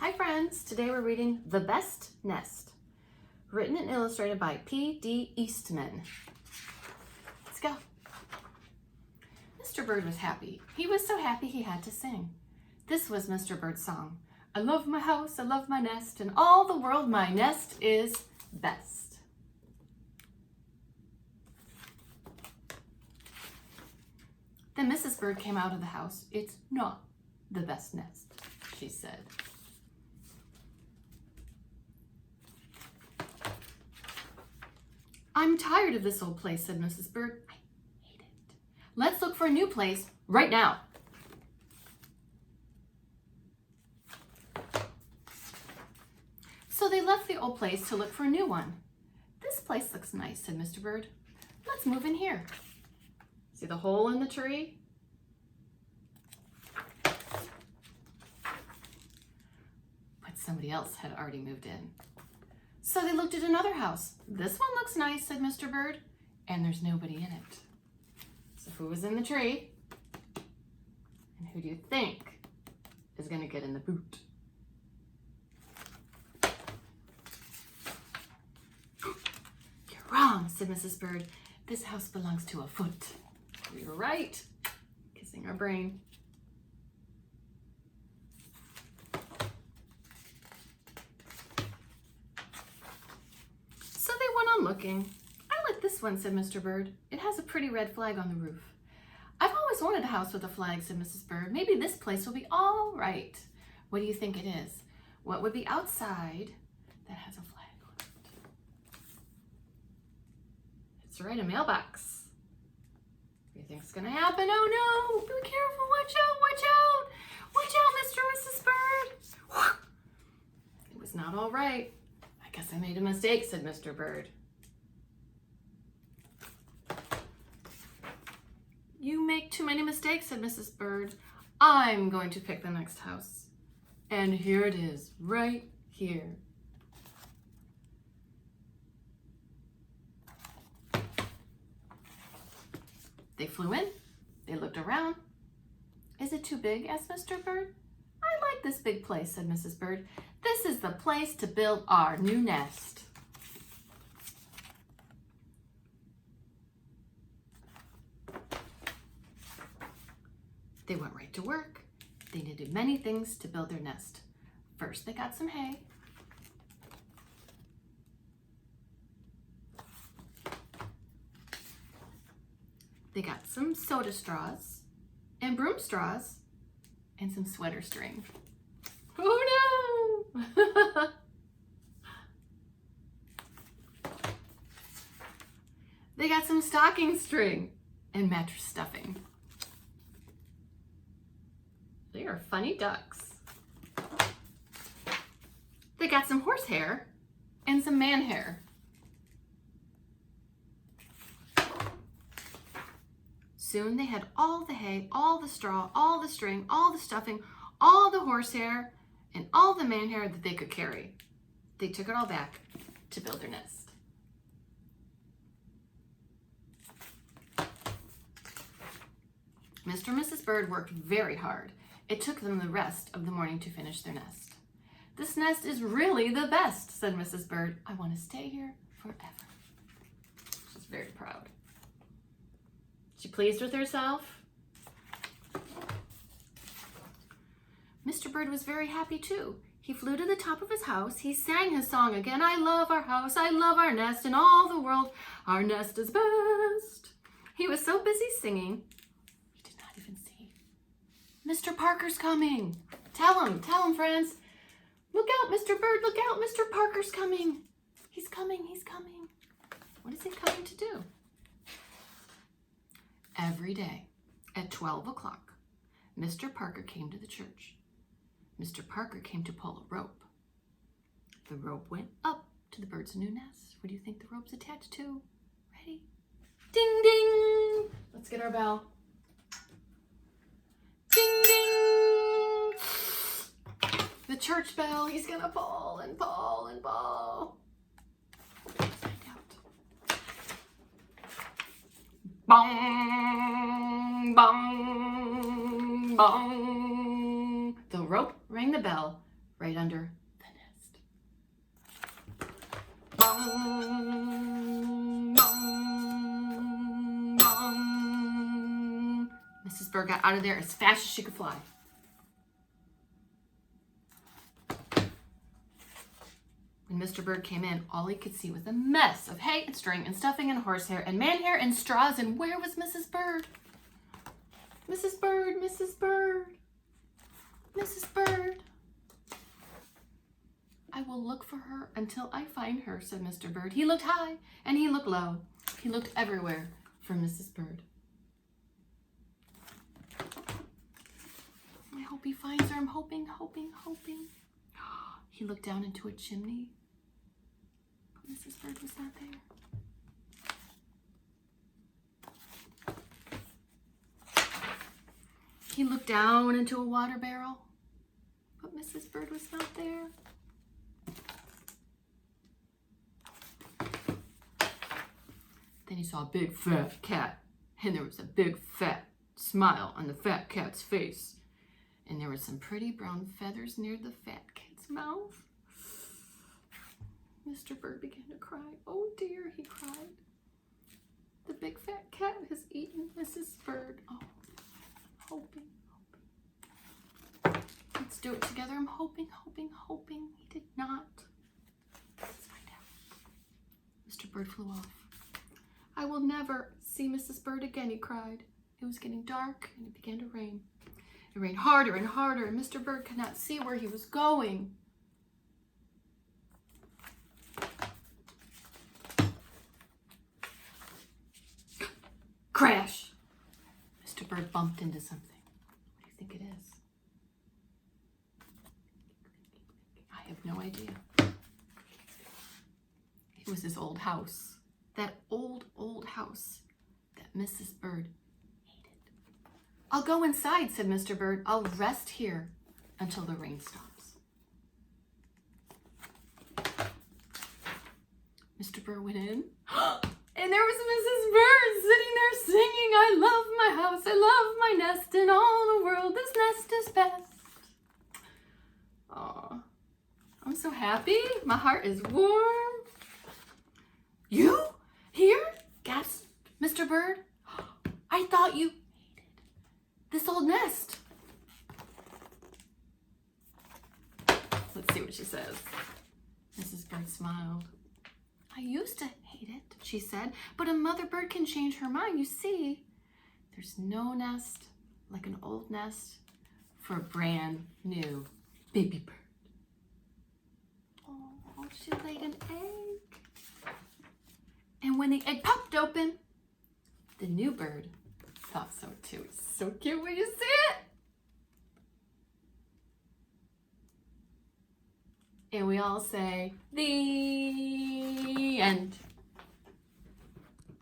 Hi friends, today we're reading The Best Nest, written and illustrated by P.D. Eastman. Let's go. Mr. Bird was happy. He was so happy he had to sing. This was Mr. Bird's song. I love my house, I love my nest, and all the world my nest is best. Then Mrs. Bird came out of the house. It's not the best nest, she said. I'm tired of this old place, said Mrs. Bird. I hate it. Let's look for a new place right now. So they left the old place to look for a new one. This place looks nice, said Mr. Bird. Let's move in here. See the hole in the tree? But somebody else had already moved in. So they looked at another house. This one looks nice, said Mr. Bird, and there's nobody in it. So who was in the tree? And who do you think is going to get in the boot? You're wrong, said Mrs. Bird. This house belongs to a foot. You're right. Kissing our brain. So they went on looking. I like this one, said Mr. Bird. It has a pretty red flag on the roof. I've always wanted a house with a flag, said Mrs. Bird. Maybe this place will be all right. What do you think it is? What would be outside that has a flag on it? That's right, a mailbox. What do you think's gonna happen? Oh no! Be careful! Watch out! Watch out! Watch out, Mr. and Mrs. Bird! It was not all right. I guess I made a mistake, said Mr. Bird. You make too many mistakes, said Mrs. Bird. I'm going to pick the next house. And here it is, right here. They flew in. They looked around. Is it too big, asked Mr. Bird. I like this big place, said Mrs. Bird. This is the place to build our new nest. They went right to work. They needed many things to build their nest. First, they got some hay. They got some soda straws and broom straws and some sweater string. Oh no! They got some stocking string and mattress stuffing. They are funny ducks. They got some horsehair and some man hair. Soon they had all the hay, all the straw, all the string, all the stuffing, all the horsehair, and all the man hair that they could carry. They took it all back to build their nest. Mr. and Mrs. Bird worked very hard. It took them the rest of the morning to finish their nest. This nest is really the best, said Mrs. Bird. I want to stay here forever. She's very proud. She pleased with herself? Mr. Bird was very happy too. He flew to the top of his house. He sang his song again. I love our house. I love our nest. In all the world, our nest is best. He was so busy singing, he did not even see. Mr. Parker's coming. Tell him, friends. Look out, Mr. Bird, look out. Mr. Parker's coming. He's coming, he's coming. What is he coming to do? Every day at 12 o'clock, Mr. Parker came to the church. Mr. Parker came to pull a rope. The rope went up to the bird's new nest. What do you think the rope's attached to? Ready? Ding, ding. Let's get our bell. Ding, ding. The church bell. He's going to pull and pull and pull. Bong, bong, bong. The rope rang the bell right under the nest. Bong, bong, bong. Mrs. Bird got out of there as fast as she could fly. When Mr. Bird came in, all he could see was a mess of hay and string and stuffing and horsehair and manhair and straws. And where was Mrs. Bird? Mrs. Bird, Mrs. Bird, Mrs. Bird. I will look for her until I find her, said Mr. Bird. He looked high and he looked low. He looked everywhere for Mrs. Bird. I hope he finds her. I'm hoping, hoping, hoping. He looked down into a chimney, but Mrs. Bird was not there. He looked down into a water barrel, but Mrs. Bird was not there. Then he saw a big fat cat, and there was a big fat smile on the fat cat's face. And there were some pretty brown feathers near the fat cat's mouth. Mr. Bird began to cry. Oh dear, he cried. The big fat cat has eaten Mrs. Bird. Oh, hoping. Let's do it together. I'm hoping. He did not. Let's find out. Mr. Bird flew off. I will never see Mrs. Bird again, he cried. It was getting dark and it began to rain. It rained harder and harder, and Mr. Bird could not see where he was going. Crash! Mr. Bird bumped into something. What do you think it is? I have no idea. It was his old house. That old house that Mrs. Bird hated. I'll go inside, said Mr. Bird. I'll rest here until the rain stops. Mr. Bird went in, and there was Mrs. Bird sitting there singing, I love my house, I love my nest, in all the world this nest is best. Aw, I'm so happy. My heart is warm. You? Here? Gasped Mr. Bird. I thought you hated this old nest. Let's see what she says. Mrs. Bird smiled. I used to hate it, she said, but a mother bird can change her mind. You see, there's no nest like an old nest for a brand new baby bird. Oh, she laid an egg. And when the egg popped open, the new bird thought so too. It's so cute when you see it. And we all say, the end.